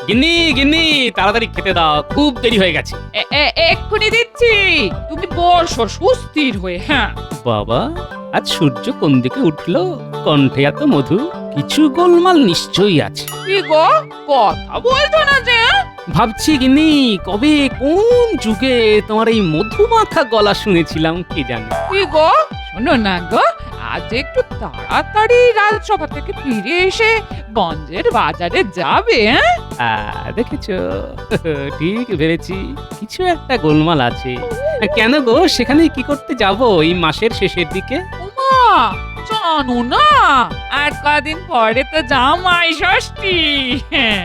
গিন্নি গিন্নি, তাড়াতাড়ি খেতে দাও, খুব দেরি হয়ে গেছে। এক্ষুনি দিচ্ছি, তুমি বসো সুস্থির হয়ে। হ্যাঁ, বাবা, আজ সূর্য কোন দিকে উঠলো? কণ্ঠে এত মধু, কিছু গোলমাল নিশ্চয়ই আছে। কি গো, কথা বলছো না যে? ভাবছি গিন্নি, কবে কোন যুগে তোমার এই মধুমাখা গলা শুনেছিলাম কে জানে। কি গো, শোনো না গো, আজ একটু তাড়াতাড়ি রাজসভা থেকে ফিরে এসে গঞ্জের বাজারে যাবে। দেখেছো, ঠিক ভেবেছি, কিছু একটা গোলমাল আছে। কেন গো, সেখানে কি করতে যাব এই মাসের শেষের দিকে? উমা, জানো না, আর কদিন পরে তো জামাই ষষ্ঠী। হ্যাঁ,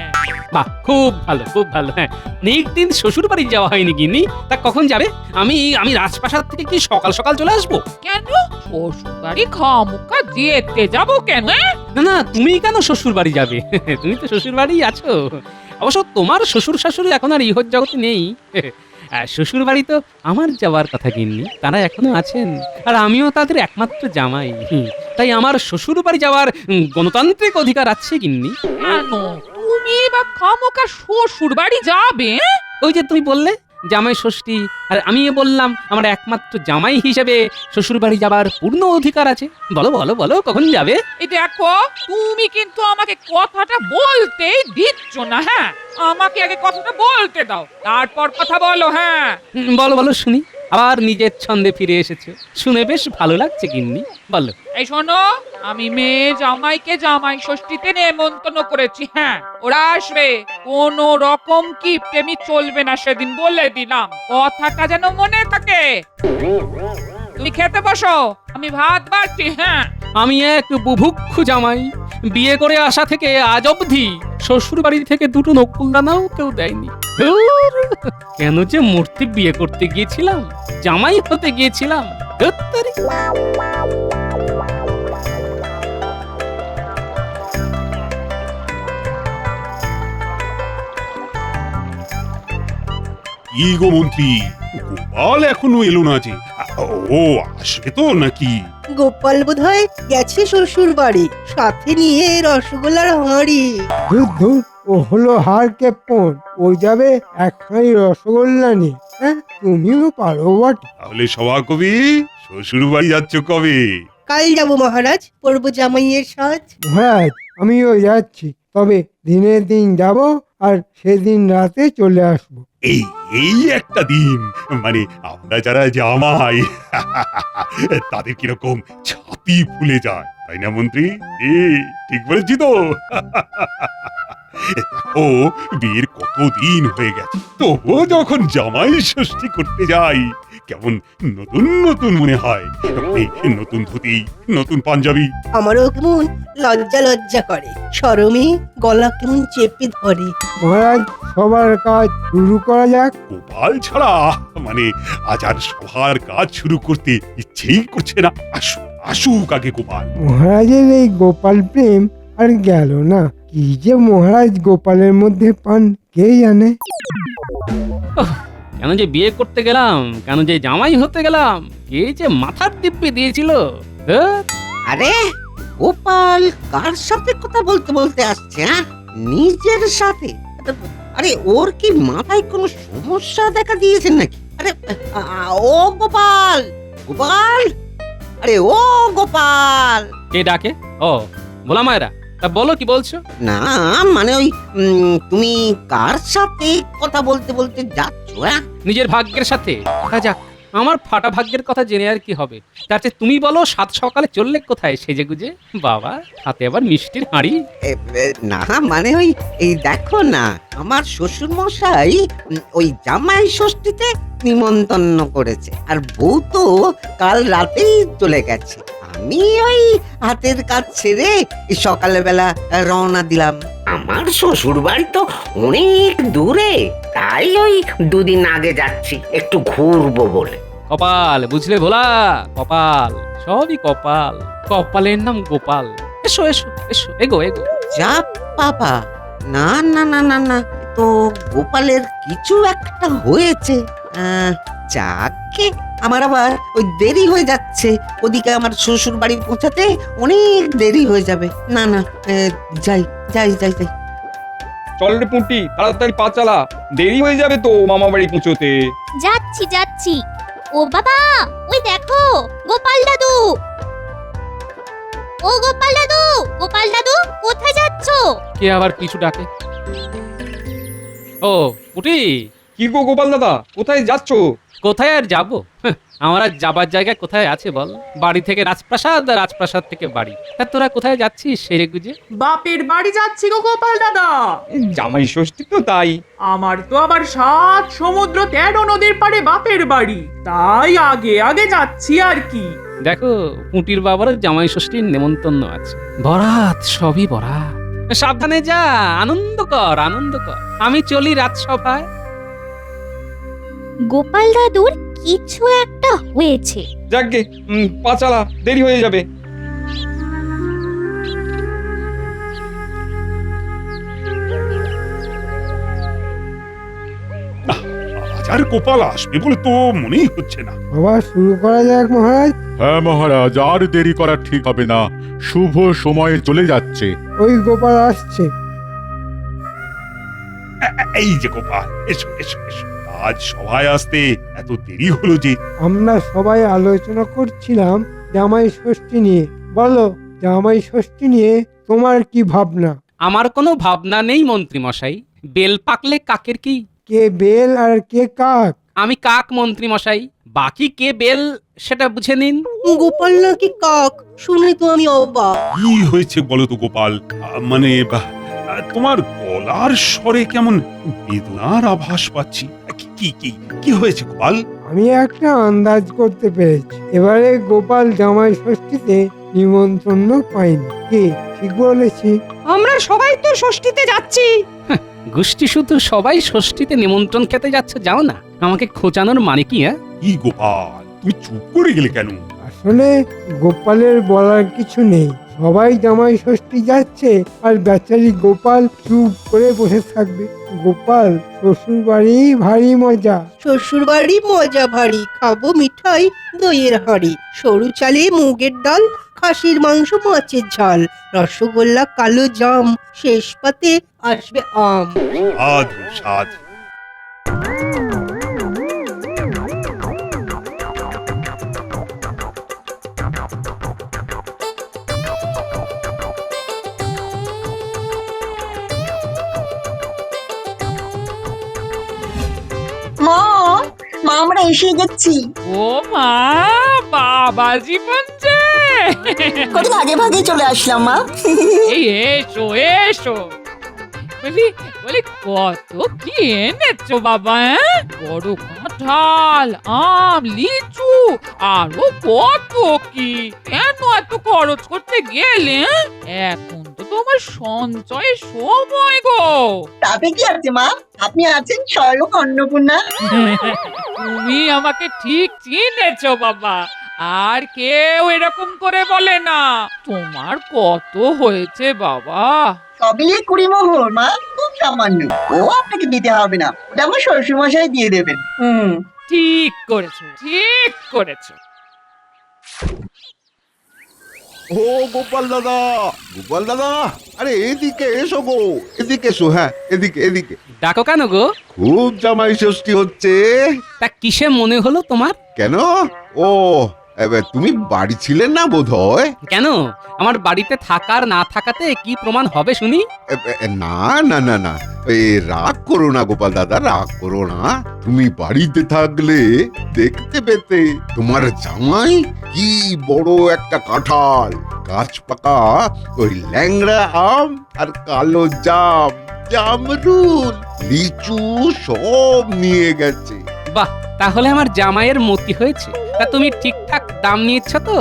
বাহ, খুব ভালো খুব ভালো। হ্যাঁ, অনেকদিন শ্বশুর বাড়ি যাওয়া হয়নি গিন্নি, তা কখন যাবে? আমি আমি রাজপ্রাসাদ থেকে কি সকাল সকাল চলে আসবো? কেন শ্বশুর বাড়ি খামুখা যেতে যাবো কেন? না না, তুমি কেন শ্বশুর বাড়ি যাবে? তুমি তো শ্বশুর বাড়ি আছো। অবশ্য তোমার শ্বশুর শাশুড়ি এখন আর ইহর জগতে নেই। শ্বশুর বাড়ি তো আমার যাওয়ার কথা গিন্নি, তারা এখনো আছেন, আর আমিও তাদের একমাত্র জামাই। তাই আমার শ্বশুর বাড়ি যাওয়ার গণতান্ত্রিক অধিকার আছে গিন্নি। কেন তুমি বা খামুখা শ্বশুর বাড়ি যাবে? ওই যে তুমি বললে জামাই ষষ্ঠী, আর আমিও বললাম আমার একমাত্র জামাই হিসেবে শ্বশুর বাড়ি যাবার পূর্ণ অধিকার আছে। বলো বলো বলো, কখন যাবে? এই দেখো, তুমি কিন্তু আমাকে কথাটা বলতেই দিচ্ছ না। হ্যাঁ, আমাকে আগে কথাটা বলতে দাও, তারপর কথা বলো। হ্যাঁ, বলো বলো শুনি। আবার নিজের ছন্দে ফিরে এসেছো, শুনে বেশ ভালো লাগছে গিন্নি, বলো। এই শোনো, আমি মেয়ে জামাইকে জামাই ষষ্ঠীতে নেমন্তন্ন করেছি। হ্যাঁ, ওরা আসবে, কোনো রকম কিপটেমি চলবে না সেদিন, বলে দিলাম। কথাটা যেন মনে থাকে। তুমি খেতে বসো, আমি ভাত বাড়ছি। হ্যাঁ, আমি এক বুভুক্ষু জামাই, বিয়ে করে আসা থেকে আজ অবধি শ্বশুর বাড়ি থেকে দুটো নকুলদানাও কেউ দেয়নি। ধুর, কেন যে মূর্তি বিয়ে করতে গিয়েছিলাম, জামাই হতে গিয়েছিলাম। ধুত্তেরি। কি গো মন্ত্রী, গোপাল এখনো এলো না যে? ও আসবে তো নাকি? গোপাল বোধহয় গেছে শ্বশুর বাড়ি, সাথে নিয়ে রসগোল্লার হাঁড়ি। ধুর ধুর, ও হলো হার কেপন, ও যাবে একখানি রসগোল্লা নিয়ে। হ্যাঁ, তুমিও পারো বটে। তাহলে সভাকবি, শ্বশুর বাড়ি যাচ্ছ কবে? কাল যাব মহারাজ, পরবো জামাইয়ের সাজ। মহারাজ, আমিও যাচ্ছি, তবে দিনের দিন যাব, আর সেদিন রাতে চলে আসবো। এই এই একটা দিন, মানে আমরা যারা জামাই তাদের কিরকম ছাতি ফুলে যায়, তাই না মন্ত্রী? ঠিক বলেছি তো? দেখো, বিয়ের কতদিন হয়ে গেছে, তবুও যখন জামাই ষষ্ঠী করতে যাই কেমন নতুন নতুন মনে হয়। এই নতুন ধুতি, নতুন পাঞ্জাবি। আমারও কেমন লজ্জা লজ্জা করে, শরমে গলা কেমন চেপে ধরে। মহারাজ, সবার কাজ শুরু করা যাক। গোপাল ছাড়া মানে আজ আর সবার কাজ শুরু করতে ইচ্ছেই করছে না। আসুক আগে গোপাল। মহারাজের এই গোপাল প্রেম আর গেল না। কি যে মহারাজ গোপালের মধ্যে পান কে জানে। কেন যে বিয়ে করতে গেলাম, কেন যে জামাই হতে গেলাম, কে যে মাথার দিব্যি দিয়েছিল। ধুর। আরে গোপাল কার সাথে কথা বলতে বলতে আসছে? হ্যাঁ, নিজের সাথে? আরে ওর কি মাথায় কোনো সমস্যা দেখা দিয়েছে নাকি? আরে ও গোপাল, গোপাল, আরে ও গোপাল। কে ডাকে? ও, ভোলা মায়েরা, তা বলো, কি বলছো? না মানে ওই তুমি কার সাথে কথা বলতে বলতে যাচ্ছ? হ্যাঁ, নিজের ভাগ্যের সাথে। তা যাক, আমার ফাটা ভাগ্যের কথা জেনে আর কি হবে? তার চেয়ে তুমি বলো, সাত সকালে চললে কোথায় সেজে গুজে? বাবা, হাতে আবার মিষ্টির হাঁড়ি। না মানে ওই এই দেখো না, আমার শ্বশুর মশাই ওই জামাই ষষ্ঠীতে নিমন্ত্রণ করেছে, আর বউ তো কাল রাতেই চলে গেছে। আমি ওই হাতের কাজ ছেড়ে সকালবেলা রওনা দিলাম। আমার শ্বশুর বাড়ি তো অনেক দূরে, তাই ওই দুদিন আগে যাচ্ছি একটু ঘুরবো বলে। কপাল, বুঝলে ভোলা, কপাল, সবই কপাল। কপালের নাম গোপাল। এসো এসো এসো, এগো এগো। যা বাবা, না না না না না, তো গোপালের কিছু একটা হয়েছে। যাকে, আমার আবার ওই দেরি হয়ে যাচ্ছে, ওদিকে আমার শ্বশুর বাড়ি পৌঁছাতে অনেক দেরি হয়ে যাবে। না না, যাই যাই যাই যাই। চল রে পুঁটি, তাড়াতাড়ি পা চালা, দেরি হয়ে যাবে তো মামা বাড়ি পৌঁছোতে। যাচ্ছি যাচ্ছি। ও বাবা, ওই দেখো গোপাল দাদু। ও গোপাল দাদু, গোপাল দাদু কোথায় যাচ্ছো? কে আবার কিছু ডাকে? ও পুটি, কি গো গোপাল দাদা, কোথায় যাচ্ছ? কোথায় আর যাব? আমার আর যাবার জায়গা কোথায় আছে বল? বাড়ি থেকে রাজপ্রাসাদ, আর রাজপ্রাসাদ থেকে বাড়ি। তা তোরা কোথায় যাচ্ছিস সেরে গুজে? বাপের বাড়ি যাচ্ছি গো গোপাল দাদা। জামাই ষষ্ঠী তো তাই। আমার তো আবার 7 সমুদ্র 13 নদীর পাড়ে বাপের বাড়ি, তাই আগে আগে যাচ্ছি আর কি। দেখো পুটির বাবার জামাই ষষ্ঠীর নেমন্তন্ন আছে, বরাত, সবই বরাত। সাবধানে যা, আনন্দ কর আনন্দ কর। আমি চলি রাজসভায়। গোপাল দাদুর কিছু একটা হয়েছে। যাকগে, পা চালা, দেরি হয়ে যাবে। আজ আর গোপাল আসবে বলে তো মনেই হচ্ছে না। আবার শুরু করা যাক মহারাজ। হ্যাঁ মহারাজ, আর দেরি করা ঠিক হবে না, শুভ সময়ে চলে যাচ্ছে। ওই গোপাল আসছে। এই যে গোপাল, এসো এসো এসো। আজ সভায় আসতে এত দেরি হলো যে? আমরা সবাই আলোচনা করছিলাম জামাই ষষ্ঠী নিয়ে। বলো, জামাই ষষ্ঠী নিয়ে তোমার কি ভাবনা? আমার কোনো ভাবনা নেই মন্ত্রী মশাই। বেল পাকলে কাকের কি? কে বেল আর কে কাক? আমি কাক মন্ত্রী মশাই, বাকি কে বেল সেটা বুঝে নিন। গোপাল নাকি কাক, শুনে তো আমি অবাক। কি হয়েছে বলো তো গোপাল? মানে তোমার গলার স্বরে কেমন বেদনার আভাস পাচ্ছি। কি কি কি হয়েছে গোপাল? আমি একটা আন্দাজ করতে পেরেছি। এবারে গোপাল জামাই ষষ্ঠীতে নিমন্ত্রণ পাইনি। কি ঠিক বলেছি? আমরা সবাই তো ষষ্ঠীতে যাচ্ছি। গোষ্ঠী শুধু সবাই ষষ্ঠীতে নিমন্ত্রণ খেতে যাচ্ছে, যাও না। আমাকে খোঁচানোর মানে কি? হ্যাঁ, কি গোপাল, তুমি চুপ করে গেলে কেন? আসলে গোপালের বলার কিছু নেই। সবাই জামাই ষষ্ঠী যাচ্ছে আর বেচারি গোপাল চুপ করে বসে থাকবে। গোপাল শ্বশুর বাড়ি ভারী মজা। শ্বশুর বাড়ি মজা ভারী, খাবো মিঠাই দইয়ের হাঁড়ি, সরু চালে মুগের ডাল, খাসির মাংস মাছের ঝাল, রসগোল্লা কালো জাম, শেষ পাতে আসবে আম। সাধু সাধু। মা, আমরা এসে গেছি। ও মা, বাবাজি বলছে। কদিন আগে ভাগে চলে আসলাম মা। এই এসো এসো। বলি বলি কত কি এনেছো বাবা? বড় কাঁঠাল, আম, লিচু, আরো কত কি। কেন এত খরচ করতে গেলে? এখন তো তোমার সঞ্চয় সময় গো। তাতে কি আছে মা, আপনি আছেন স্বয়ং অন্নপূর্ণা। তুমি আমাকে ঠিক চিনেছো বাবা, আর কেউ এরকম করে বলে না। তোমার কত হয়েছে বাবা? সবই 20 মোহর মা, খুব সামান্য। ও আপনাকে দিতে হবে না, ওটা আমার শ্বশুরমশাই দিয়ে দেবেন। ঠিক করেছো, ঠিক করেছো। ও গোপাল দাদা, গোপাল দাদা, আরে এদিকে এসো গো, এদিকে এসো। হ্যাঁ, এদিকে এদিকে। ডাকো কেন গো? খুব জামাই ষষ্ঠী হচ্ছে। তা কিসে মনে হলো তোমার? কেন? ও, এবার তুমি বাড়ি ছিলেন না বোধহয়। কেন, আমার বাড়িতে থাকার না থাকাতে কি প্রমাণ হবে শুনি? না না না না, রাগ করো না গোপাল দাদা, রাগ করো না। তুমি বাড়িতে থাকলে দেখতে পেতে তোমার জামাই কি বড় একটা কাঁঠাল, গাছ পাকা ওই ল্যাংড়া আম আর কালো জাম, জামরুল, লিচু সব নিয়ে গেছে। বাহ, তাহলে আমার জামাইয়ের মতি হয়েছে। তা তুমি ঠিকঠাক দাম নিয়েছ তো?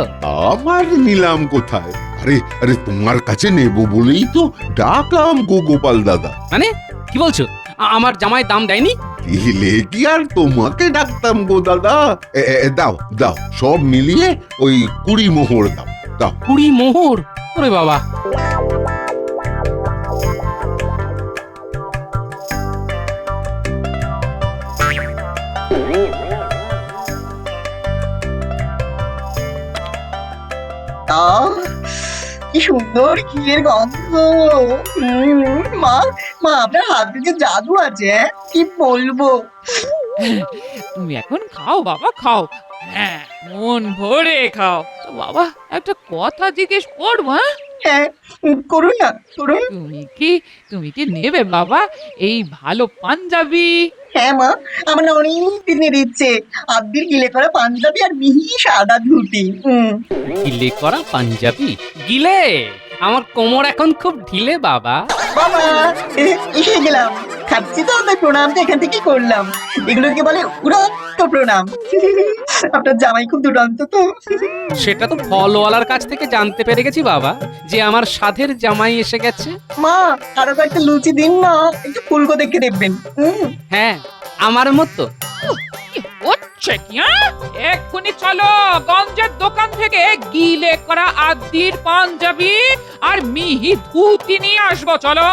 আমার নিলাম কোথায়? আরে আরে, তোমার কাছে নেব বলেই তো ডাকলাম গো গোপাল দাদা। মানে কি বলছো? আমার জামাই দাম দেয়নি? দিলে কি আর তোমাকে ডাকতাম গো দাদা। দাও দাও, সব মিলিয়ে ওই 20 মোহর দাও। দাও 20 মোহর? ওরে বাবা। কি সুন্দর ঘিয়ের গন্ধ। মা, মা আপনার হাত থেকে জাদু আছে, হ্যাঁ? কি বলবো। তুমি এখন খাও বাবা, খাও। হ্যাঁ, মন ভরে খাও। তো বাবা, একটা কথা জিজ্ঞেস করবো? হ্যাঁ, করুন না, করুন। তুমি কি নেবে বাবা এই ভালো পাঞ্জাবি? হ্যাঁ মা, আমার না অনেক দিনের ইচ্ছে আব্দির গিলে করা পাঞ্জাবি আর মিহি সাদা ধুতি। গিলে করা পাঞ্জাবি? গিলে? আমার কোমর এখন খুব ঢিলে বাবা। বাবা, এসে গেলাম। খাচ্ছি তো, তাই প্রণামটা এখান থেকে করলাম। এগুলোকে বলে উড়ন্ত প্রণাম। আপনার জামাই খুব দুরন্ত তো। সেটা তো ফলওয়ালার কাছ থেকে জানতে পেরে গেছি বাবা, যে আমার সাধের জামাই এসে গেছে। মা, আরো কয়েকটা লুচি দিন না, একটু ফুলকো দেখে দেখবেন। হ্যাঁ, আমার মতো। কি হচ্ছে কি? এক্ষুনি চলো গঞ্জের দোকান থেকে গিলে করা আদির পাঞ্জাবি আর মিহি ধুতি নিয়ে আসবো। চলো।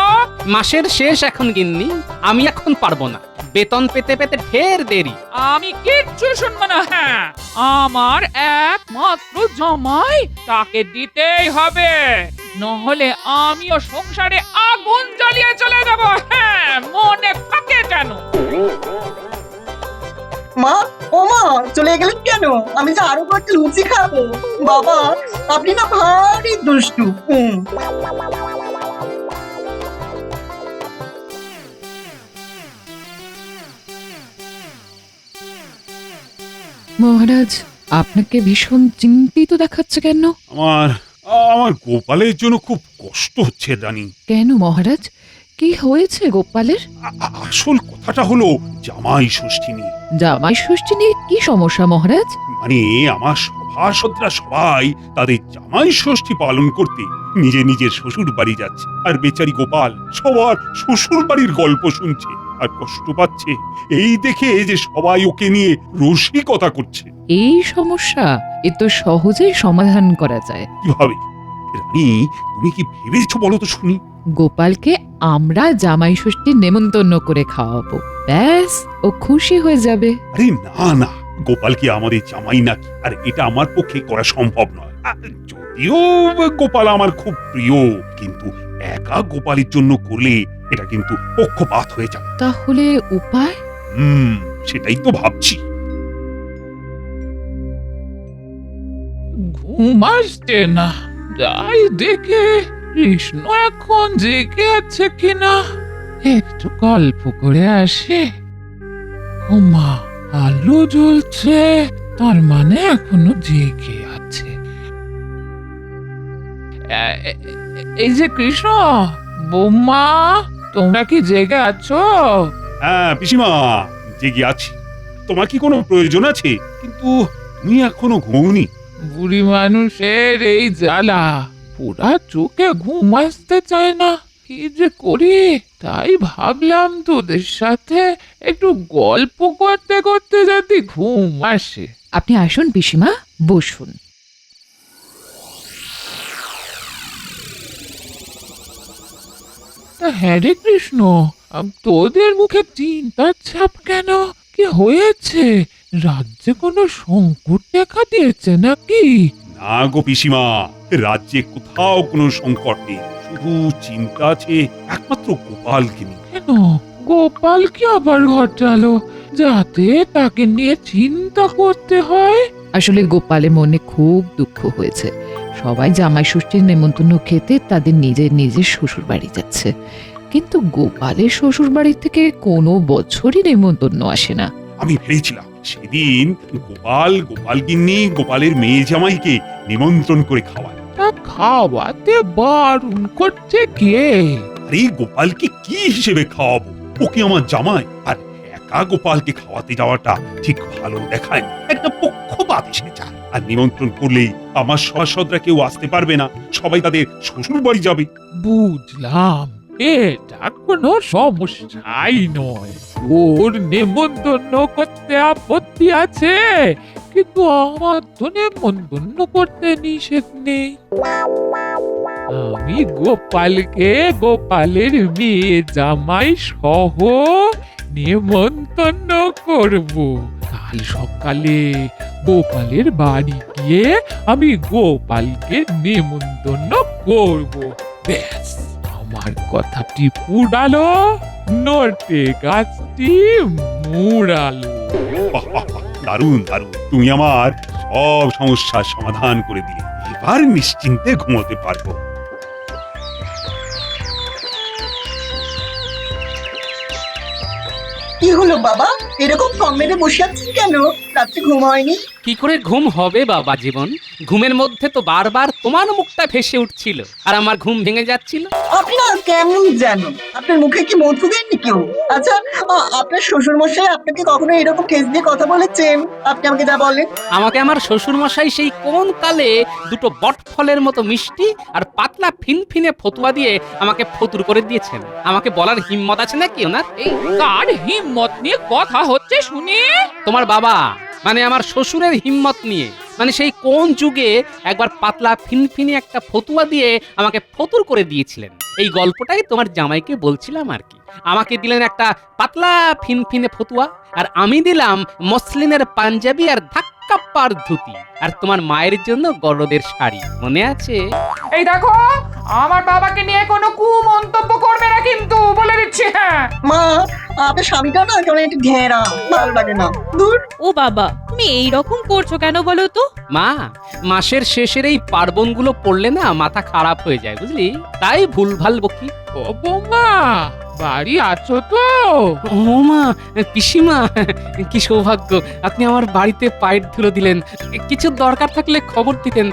মাসের শেষ এখন গিন্নি, আমি এখন পারবো না, বেতন পেতে পেতে ঢের দেরি। আমি কিচ্ছু শুনবো না। হ্যাঁ, আমার একমাত্র জামাই, তাকে দিতেই হবে, নহলে আমিও সংসারে আগুন জ্বালিয়ে চলে যাব। হ্যাঁ, মনে থাকে যেন। মা, ও মা, চলে গেলেন কেন? আমি যে আরো কয়েকটা লুচি খাবো। বাবা, আপনি না ভারী দুষ্টু। মহারাজ, আপনাকে ভীষণ চিন্তিত দেখাচ্ছে কেন? আমার গোপালের জন্য খুব কষ্ট হচ্ছে রানী। কেন মহারাজ, কি হয়েছে গোপালের? আসল কথাটা হলো জামাই ষষ্ঠী নিয়ে। জামাই ষষ্ঠী নিয়ে কি সমস্যা মহারাজ? মানে আমার সভাসদরা সবাই তাদের জামাই ষষ্ঠী পালন করতে নিজের শ্বশুর বাড়ি যাচ্ছে, আর বেচারি গোপাল সবার শ্বশুর বাড়ির গল্প শুনছে আর কষ্ট পাচ্ছে এই দেখে যে সবাই ওকে নিয়ে রসিকতা করছে। এই সমস্যা এ তো সহজেই সমাধান করা যায়। কিভাবে রানী, তুমি কি ভেবেছো বলো তো শুনি? গোপালকে আমরা জামাই ষষ্ঠীর নেমন্তন্ন করে খাওয়াবো, ব্যাস ও খুশি হয়ে যাবে। আরে না না, গোপাল কি আমাদের জামাই নাকি? আর এটা আমার পক্ষে করা সম্ভব নয়। যদিও গোপাল আমার খুব প্রিয়, কিন্তু একা গোপালের জন্য করলে এটা কিন্তু পক্ষপাত হয়ে যাবে। তাহলে উপায়? সেটাই তো ভাবছি। ঘুম আসছে না, যাই দেখে কৃষ্ণ এখন জেগে আছে কিনা, একটু গল্প করে আসে। ওমা, আলো জ্বলছে, তার মানে এখনো জেগে আছে। এই যে কৃষ্ণ, বৌমা, তোমরা কি জেগে আছো? হ্যাঁ পিসিমা, জেগে আছি। তোমার কি কোনো প্রয়োজন আছে? কিন্তু তুমি এখনো ঘুমোওনি। বুড়ি মানুষের এই জ্বালা, পুরা চোখে ঘুম আসতে চায় না, কি যে করি। তাই ভাবলাম তোদের সাথে একটু গল্প করতে করতে যদি ঘুম আসে। আপনি আসুন পিসিমা, বসুন। হ্যাঁ রে কৃষ্ণ, তোদের মুখে চিন্তার ছাপ কেন? কি হয়েছে? রাজ্যে কোনো সংকট দেখা দিয়েছে নাকি? না গো পিসিমা, রাজ্যে কোথাও কোনো সংকট নেই, শুধু চিন্তা আছে একমাত্র গোপালকে নিয়ে। কেন, গোপাল কি আবার ঘটালো যাতে তাকে নিয়ে চিন্তা করতে হয়? আসলে গোপালের মনে খুব দুঃখ হয়েছে। সবাই জামাই ষষ্ঠীর নেমন্তন্ন খেতে তাদের নিজের শ্বশুর বাড়ি যাচ্ছে, কিন্তু গোপালের শ্বশুর বাড়ি থেকে কোনো বছরই নেমন্তন্ন আসে না। আমি ভেবেছিলাম সেদিন গোপালগিন্নি গোপালের মেয়ে জামাইকে নিমন্ত্রণ করে খাওয়ায়। তা খাওয়াতে বারণ করছে কে? আরে গোপালকে কি হিসেবে খাওয়াবো? ওকে আমার জামাই, আর একা গোপালকে খাওয়াতে যাওয়াটা ঠিক ভালো দেখায় না। একটা পক্ষপাত এসে যায়। আর নিমন্ত্রণ করলেই আমার সভাসদরা কেউ আসতে পারবে না, সবাই তাদের শ্বশুর বাড়ি যাবে। বুঝলাম, এটা কোনো সমস্যাই নয়। ওর নেমন্তন্ন করতে আপত্তি আছে, কিন্তু আমার তো নেমন্তন্ন করতে নিষেধ নেই। আমি গোপালকে গোপালের মেয়ে জামাই সহ নেমন্তন্ন করব। কাল সকালে গোপালের বাড়ি গিয়ে আমি গোপালকে নেমন্তন্ন করব, ব্যাস। আমার কথাটি পুরালো, নটে গাছটি মুড়ালো। বাহ, বাহ, বাহ, দারুণ দারুণ, তুমি আমার সব সমস্যার সমাধান করে দিলে। এবার নিশ্চিন্তে ঘুমোতে পারবো। কি হলো বাবা, এরকম কম মেরে বসে আছেন কেন? রাত্রে ঘুম হয়নি? কি করে ঘুম হবে বাবা জীবন? ঘুমের মধ্যে তো বারবার তোমার মুখটা ভেসে উঠছিল আর আমার ঘুম ভেঙে যাচ্ছিল। আপনি না কেমন জানো, আপনার মুখে কি মধু দেননি কেউ? আচ্ছা, আপনার শ্বশুর মশাই আপনাকে কখনো এরকম ঠেস দিয়ে কথা বলেছেন? আপনি আমাকে যা বলেন। আমাকে আমার শ্বশুর মশাই সেই কোন কালে দুটো বট ফলের মতো মিষ্টি আর পাতলা ফিনফিনে ফতুয়া দিয়ে আমাকে ফতুর করে দিয়েছেন। আমাকে বলার হিম্মত আছে নাকি ওনার? এই কার হিম্মত নিয়ে কথা হচ্ছে শুনি? তোমার বাবা, মানে আমার শ্বশুরের হিম্মত নিয়ে। মানে সেই কোন যুগে একবার পাতলা ফিনফিনে একটা ফতুয়া দিয়ে আমাকে ফতুর করে দিয়েছিলেন। এই গল্পটাই তোমার জামাইকে বলছিলাম আর কি। আমাকে দিলেন একটা পাতলা ফিনফিনে ফতুয়া, আর আমি দিলাম মসলিনের পাঞ্জাবি আর ধাক্কাপ্পার ধুতি, আর তোমার মায়ের জন্য গরদের শাড়ি। মনে আছে? এই দেখো, আমার বাবাকে নিয়ে কোনো কুমন্তব্য করবে না কিন্তু, বলে দিচ্ছি। হ্যাঁ মা, আপনার স্বামীটা না কেমন একটু ঘেরা, ভালো লাগে না। দূর। ও বাবা, তুমি এই রকম করছো কেন বলো তো? মা, মাসের শেষের এই পার্বণগুলো পড়লে না মাথা খারাপ হয়ে যায়, বুঝলি? তাই ভুলভাল বকি। ও বৌমা, বাড়ি আছো তো? ও মা, পিসিমা, কি সৌভাগ্য, আপনি আমার বাড়িতে পায়ের ধুলো দিলেন। কিছু দরকার থাকলে খবর দিতেন,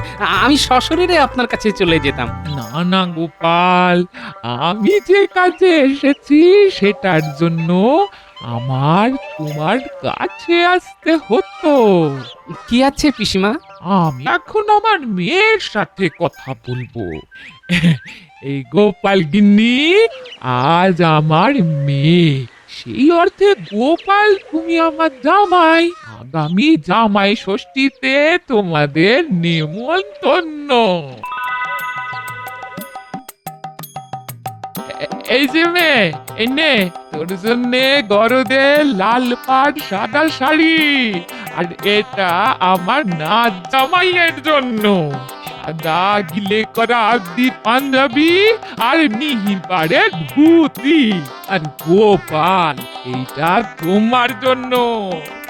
আমি সশরীরে আপনার কাছে চলে যেতাম। না না গোপাল, আমি যে কাজে এসেছি সেটার জন্য আমার তোমার কাছে আসতে হতো। কি আছে পিসিমা? আমি এখন আমার মেয়ের সাথে কথা বলবো। এই গোপাল গিন্নি আজ আমার মেয়ে, সেই অর্থে গোপাল তুমি আমার জামাই। আগামী জামাই ষষ্ঠীতে তোমাদের নেমন্তন্ন। এই যে মেয়ে, এই নে তোর জন্য গরদের লাল পাড় সাদা শাড়ি, আর এটা আমার নাচ জামাইয়ের জন্য সাদা গিলে করা আদি পাঞ্জাবি আর মিহি পাড়ের ধুতি। আর গোপাল, এইটা তোমার জন্য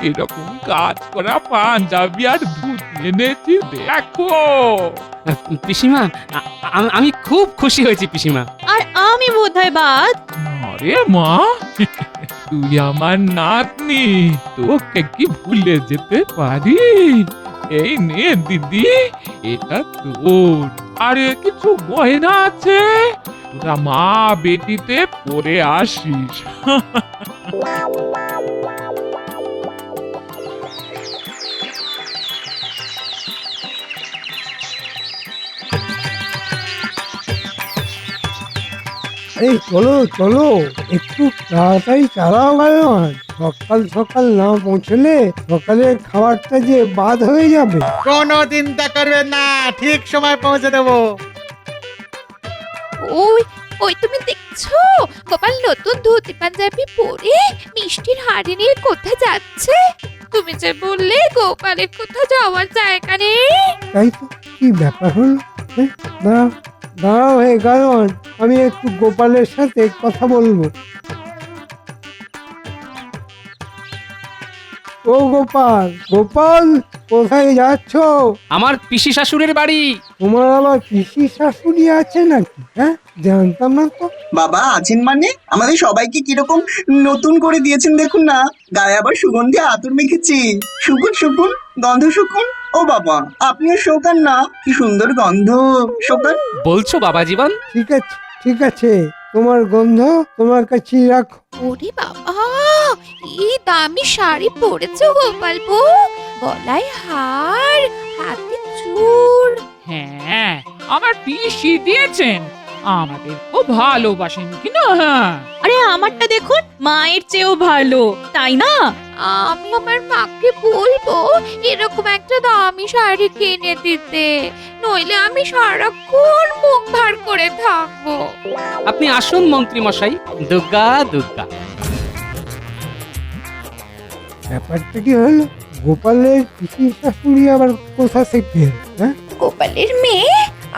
এরকম কাজ করা পাঞ্জাবি আর ধুতি এনেছি, দেখো। পিসিমা, আমি খুব খুশি হয়েছি পিসিমা। আর আমি বোধহয় বাদ। আরে মা, তুই আমার নাতনি, তোকে কি ভুলে যেতে পারি? এই নে দিদি, এটা তোর। আরে কিছু গয়না আছে, তোরা মা বেটিতে পরে আসিস। এই চলো চলো, একটু তাড়াতাড়ি চালাও গাড়ি। সকাল সকাল না পৌঁছলে সকালের খাবারটা যে বাদ হয়ে যাবে। কোনো চিন্তা করবেন না, ঠিক সময় পৌঁছে দেবো। ওই ওই তুমি দেখছো গোপাল নতুন ধুতি পাঞ্জাবি পরে মিষ্টির হাড়ি নিয়ে কোথায় যাচ্ছে? তুমি যে বললে গোপালের কোথাও যাওয়ার জায়গা নেই। তাই তো, কি ব্যাপার হলো? দাঁড়াও দাঁড়াও হে গাড়ন, আমি একটু গোপালের সাথে কথা বলবো। ও গোপাল, গোপাল কোথায় যাচ্ছ? আমার পিসি শাশুড়ির বাড়ি। তোমার আবার পিসি শাশুড়ি আছে নাকি? হ্যাঁ, জানতাম না তো। বাবা আছেন মানে? আমাদের সবাইকে কিরকম নতুন করে দিয়েছেন দেখুন না, গায়ে আবার সুগন্ধি আতর মেখেছি। শুকুন শুকুন, গন্ধ শুকুন। ও বাবা, আপনিও শোকান না, কি সুন্দর গন্ধ। শোকান। বলছো বাবা জীবন? ঠিক আছে ঠিক আছে, তোমার গন্ধ তোমার কাছেই রাখো। ওরে বাবা, এই দামি শাড়ি পরেছো গোপাল বউ, গলায় হার, হাতে চূড়। হ্যাঁ, আমার পিসি দিয়েছেন, আমাদের খুব ভালোবাসেন কিনা। হ্যাঁ, আরে আমারটা দেখুন, মায়ের চেয়েও ভালো, তাই না? আমি আমার মাকে বলবো এরকম একটা দামি শাড়ি কিনে দিতে, নইলে আমি সারাক্ষণ মুখ ভার করে থাকবো। আপনি আসুন মন্ত্রী মশাই। দুর্গা দুর্গা। ব্যাপারটা কি হলো? গোপালের পিসি শাশুড়ি আবার কোথা থেকে? হ্যাঁ, গোপালের মেয়ে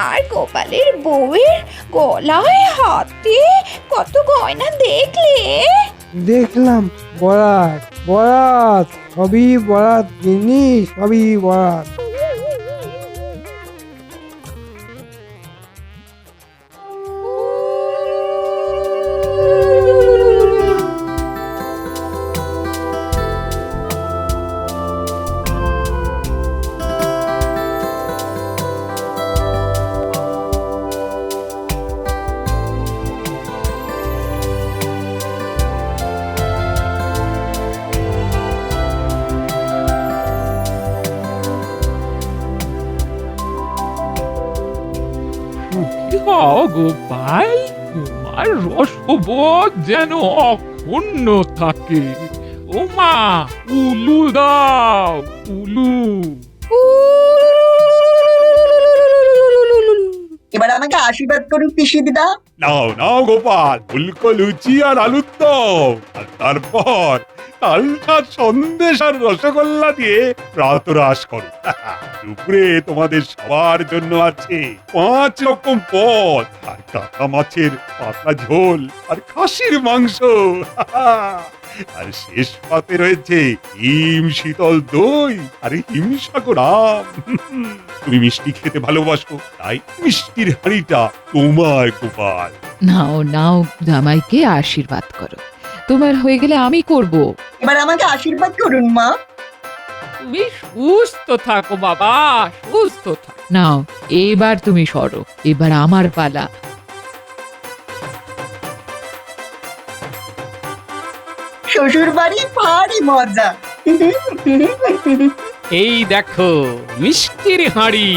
আর গোপালের বউয়ের গলায় হাতে কত গয়না দেখলে? দেখলাম, বরাত বরাত, সবই বরাত জিনিস, সবই বরাত। গোপাল, তোমার রসবোধ যেন অক্ষুণ্ণ থাকে। ও মা, উলু দাও, উলু। এবার আমাকে আশীর্বাদ করুন পিসি দিদা। নাও নাও গোপাল, ফুলকো লুচি আর আলুর দম, আর তারপর কালটা সন্দেশ আর রসগোল্লা দিয়ে প্রাতরাশ করো। দুপুরে তোমাদের সবার জন্য আছে 5 রকম পদ, আর কাঁচা মাছের পাতলা ঝোল, আর খাসির মাংস। আর শেষ পাতে রয়েছে হিম শীতল দই আর হিমসাগর আম। তুমি মিষ্টি খেতে ভালোবাসো, তাই মিষ্টির হাঁড়িটা তোমার গোপাল। নাও নাও, জামাইকে আশীর্বাদ করো। তোমার হয়ে গেলে আমি করব। এবার আমাকে আশীর্বাদ করুন মা। তুমি সুস্থ থাকো বাবা, সুস্থ থাকো। নাও, এবার তুমি সরো, এবার আমার পালা। শ্বশুর বাড়ি ভারী মজা। এই দেখো মিষ্টির হাঁড়ি।